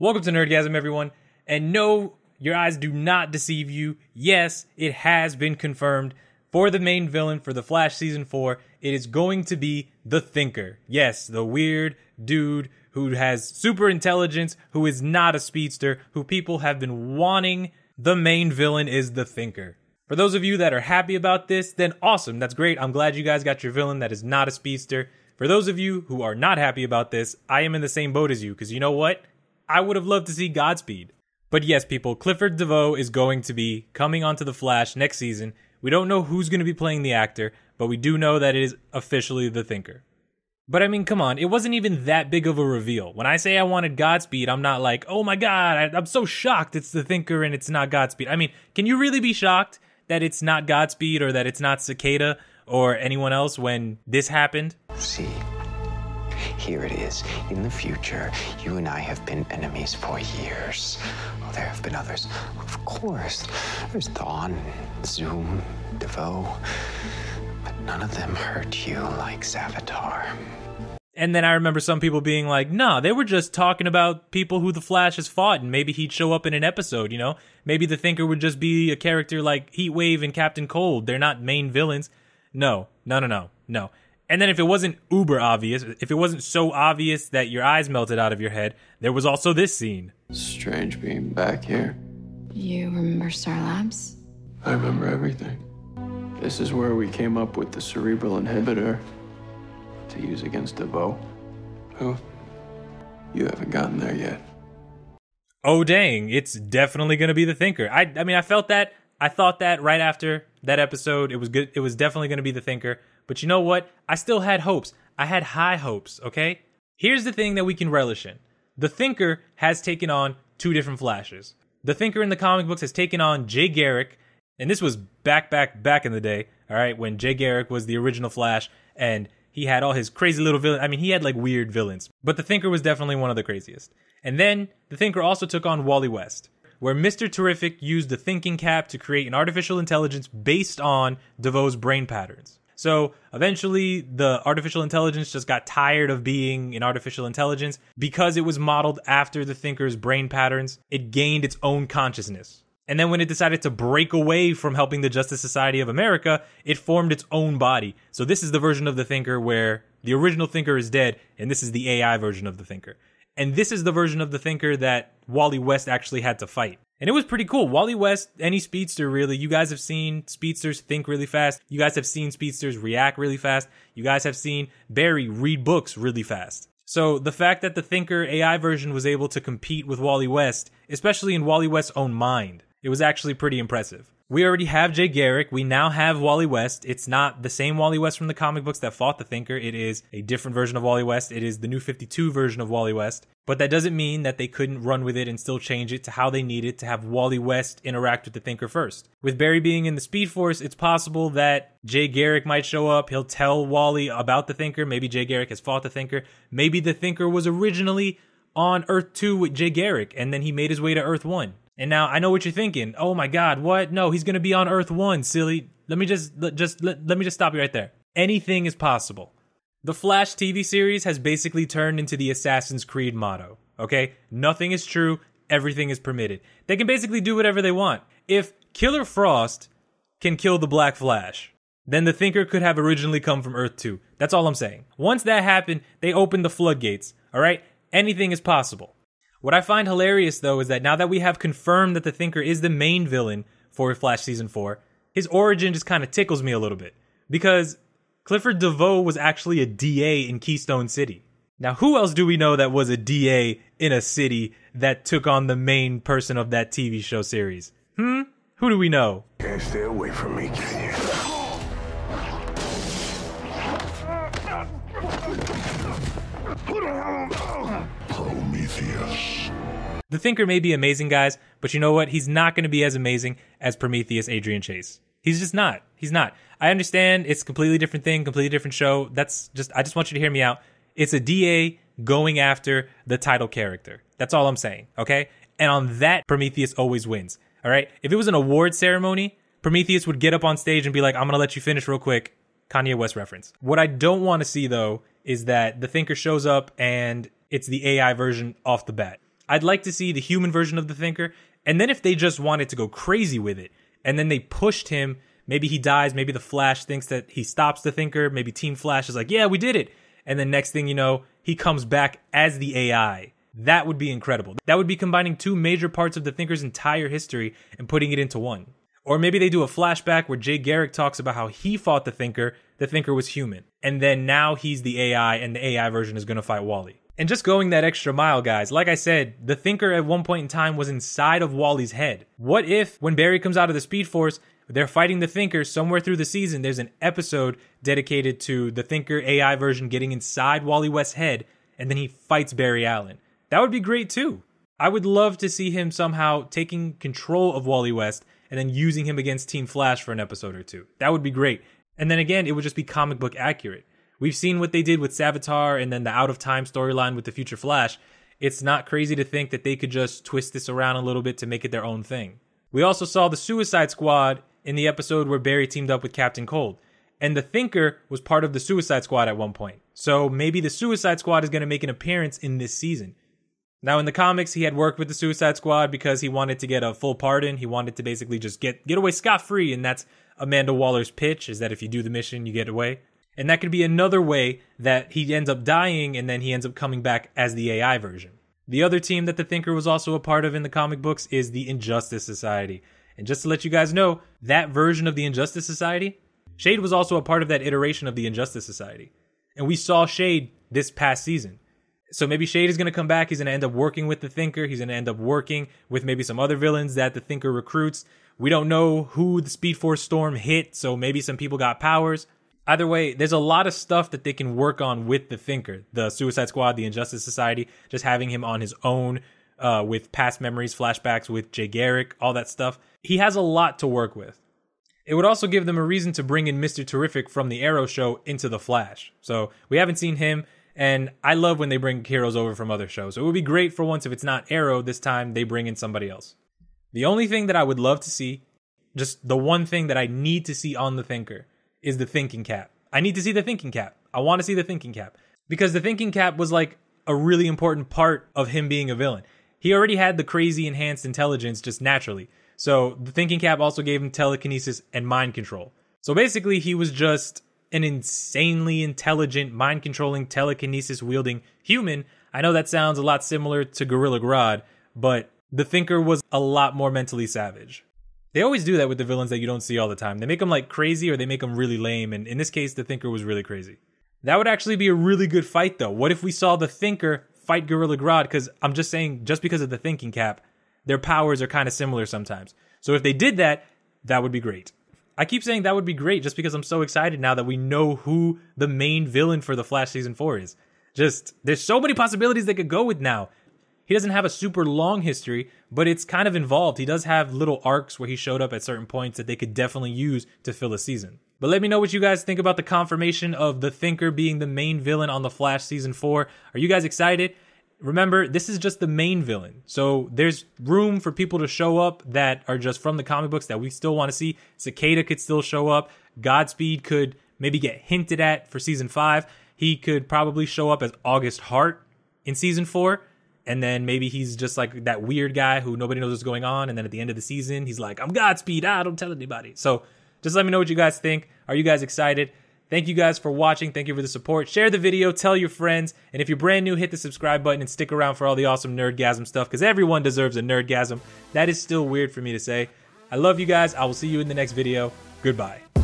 Welcome to Nerdgasm, everyone. And no, your eyes do not deceive you. Yes, it has been confirmed for the main villain for The Flash Season 4. It is going to be the Thinker. Yes, the weird dude who has super intelligence, who is not a speedster, who people have been wanting. The main villain is the Thinker. For those of you that are happy about this, then awesome. That's great. I'm glad you guys got your villain that is not a speedster. For those of you who are not happy about this, I am in the same boat as you, because you know what? I would have loved to see Godspeed. But yes, people, Clifford Devoe is going to be coming onto The Flash next season. We don't know who's going to be playing the actor, but we do know that it is officially the Thinker. But I mean, come on, it wasn't even that big of a reveal. When I say I wanted Godspeed, I'm not like, oh my god, I'm so shocked it's the Thinker and it's not Godspeed. I mean, can you really be shocked that it's not Godspeed or that it's not Cicada or anyone else when this happened? See, here it is. In the future, you and I have been enemies for years. Oh, there have been others. Of course. There's Dawn, Zoom, Devoe. But none of them hurt you like Savitar. And then I remember some people being like, nah, they were just talking about people who the Flash has fought, and maybe he'd show up in an episode, you know? Maybe the Thinker would just be a character like Heatwave and Captain Cold. They're not main villains. No. And then if it wasn't uber obvious, if it wasn't so obvious that your eyes melted out of your head, there was also this scene. Strange being back here. You remember Star Labs? I remember everything. This is where we came up with the cerebral inhibitor to use against Devoe. Who? You haven't gotten there yet. Oh, dang. It's definitely going to be the Thinker. I mean, I thought that right after that episode. It was good. It was definitely going to be the Thinker. But you know what? I still had hopes. I had high hopes, okay? Here's the thing that we can relish in. The Thinker has taken on two different Flashes. The Thinker in the comic books has taken on Jay Garrick, and this was back in the day, all right, when Jay Garrick was the original Flash, and he had all his crazy little villains. I mean, he had like weird villains, but the Thinker was definitely one of the craziest. And then the Thinker also took on Wally West, where Mr. Terrific used the thinking cap to create an artificial intelligence based on Devoe's brain patterns. So eventually the artificial intelligence just got tired of being an artificial intelligence. Because it was modeled after the Thinker's brain patterns, it gained its own consciousness. And then when it decided to break away from helping the Justice Society of America, it formed its own body. So this is the version of the Thinker where the original Thinker is dead, and this is the AI version of the Thinker. And this is the version of the Thinker that Wally West actually had to fight. And it was pretty cool. Wally West, any speedster really, you guys have seen speedsters think really fast. You guys have seen speedsters react really fast. You guys have seen Barry read books really fast. So the fact that the Thinker AI version was able to compete with Wally West, especially in Wally West's own mind, it was actually pretty impressive. We already have Jay Garrick. We now have Wally West. It's not the same Wally West from the comic books that fought the Thinker. It is a different version of Wally West. It is the New 52 version of Wally West. But that doesn't mean that they couldn't run with it and still change it to how they needed to have Wally West interact with the Thinker first. With Barry being in the Speed Force, it's possible that Jay Garrick might show up. He'll tell Wally about the Thinker. Maybe Jay Garrick has fought the Thinker. Maybe the Thinker was originally on Earth 2 with Jay Garrick, and then he made his way to Earth 1. And now I know what you're thinking. Oh my God, what? No, he's going to be on Earth 1, silly. Let me just stop you right there. Anything is possible. The Flash TV series has basically turned into the Assassin's Creed motto, okay? Nothing is true, everything is permitted. They can basically do whatever they want. If Killer Frost can kill the Black Flash, then the Thinker could have originally come from Earth 2. That's all I'm saying. Once that happened, they opened the floodgates, all right? Anything is possible. What I find hilarious, though, is that now that we have confirmed that the Thinker is the main villain for Flash Season 4, his origin just kind of tickles me a little bit. Because Clifford Devoe was actually a DA in Keystone City. Now, who else do we know that was a DA in a city that took on the main person of that TV show series? Who do we know? Can't stay away from me, can you? Prometheus. The Thinker may be amazing, guys, but you know what? He's not going to be as amazing as Prometheus Adrian Chase. He's just not. He's not. I understand it's a completely different thing, completely different show. I just want you to hear me out. It's a DA going after the title character. That's all I'm saying, okay? And on that, Prometheus always wins, all right? If it was an award ceremony, Prometheus would get up on stage and be like, I'm going to let you finish real quick. Kanye West reference. What I don't want to see, though, is that the Thinker shows up and it's the AI version off the bat. I'd like to see the human version of the Thinker. And then if they just wanted to go crazy with it, and then they pushed him, maybe he dies, maybe the Flash thinks that he stops the Thinker, maybe Team Flash is like, yeah, we did it. And then next thing you know, he comes back as the AI. That would be incredible. That would be combining two major parts of the Thinker's entire history and putting it into one. Or maybe they do a flashback where Jay Garrick talks about how he fought the Thinker was human. And then now he's the AI, and the AI version is going to fight Wally. And just going that extra mile, guys, like I said, the Thinker at one point in time was inside of Wally's head. What if, when Barry comes out of the Speed Force, they're fighting the Thinker somewhere through the season, there's an episode dedicated to the Thinker AI version getting inside Wally West's head, and then he fights Barry Allen. That would be great too. I would love to see him somehow taking control of Wally West and then using him against Team Flash for an episode or two. That would be great. And then again, it would just be comic book accurate. We've seen what they did with Savitar and then the Out of Time storyline with the Future Flash. It's not crazy to think that they could just twist this around a little bit to make it their own thing. We also saw the Suicide Squad in the episode where Barry teamed up with Captain Cold. And the Thinker was part of the Suicide Squad at one point. So maybe the Suicide Squad is going to make an appearance in this season. Now, in the comics, he had worked with the Suicide Squad because he wanted to get a full pardon. He wanted to basically just get away scot-free, and that's Amanda Waller's pitch, is that if you do the mission, you get away. And that could be another way that he ends up dying, and then he ends up coming back as the AI version. The other team that the Thinker was also a part of in the comic books is the Injustice Society. And just to let you guys know, that version of the Injustice Society, Shade was also a part of that iteration of the Injustice Society. And we saw Shade this past season. So maybe Shade is going to come back. He's going to end up working with the Thinker. He's going to end up working with maybe some other villains that the Thinker recruits. We don't know who the Speed Force storm hit, so maybe some people got powers. Either way, there's a lot of stuff that they can work on with the Thinker. The Suicide Squad, the Injustice Society, just having him on his own with past memories, flashbacks with Jay Garrick, all that stuff. He has a lot to work with. It would also give them a reason to bring in Mr. Terrific from the Arrow show into the Flash. So we haven't seen him. And I love when they bring heroes over from other shows. So it would be great for once if it's not Arrow, this time they bring in somebody else. The only thing that I would love to see, just the one thing that I need to see on the Thinker, is the thinking cap. I need to see the thinking cap. I want to see the thinking cap. Because the thinking cap was like a really important part of him being a villain. He already had the crazy enhanced intelligence just naturally. So the thinking cap also gave him telekinesis and mind control. So basically he was just an insanely intelligent, mind-controlling, telekinesis-wielding human. I know that sounds a lot similar to Gorilla Grodd, but the Thinker was a lot more mentally savage. They always do that with the villains that you don't see all the time. They make them like crazy or they make them really lame, and in this case, the Thinker was really crazy. That would actually be a really good fight, though. What if we saw the Thinker fight Gorilla Grodd? Because I'm just saying, just because of the thinking cap, their powers are kind of similar sometimes. So if they did that, that would be great. I keep saying that would be great just because I'm so excited now that we know who the main villain for The Flash Season 4 is. Just, there's so many possibilities they could go with now. He doesn't have a super long history, but it's kind of involved. He does have little arcs where he showed up at certain points that they could definitely use to fill a season. But let me know what you guys think about the confirmation of the Thinker being the main villain on The Flash Season 4. Are you guys excited? Remember, this is just the main villain. So there's room for people to show up that are just from the comic books that we still want to see. Cicada could still show up. Godspeed could maybe get hinted at for Season 5. He could probably show up as August Hart in Season 4. And then maybe he's just like that weird guy who nobody knows what's going on. And then at the end of the season, he's like, I'm Godspeed. Don't tell anybody. So just let me know what you guys think. Are you guys excited? Thank you guys for watching. Thank you for the support. Share the video. Tell your friends. And if you're brand new, hit the subscribe button and stick around for all the awesome Nerdgasm stuff because everyone deserves a Nerdgasm. That is still weird for me to say. I love you guys. I will see you in the next video. Goodbye.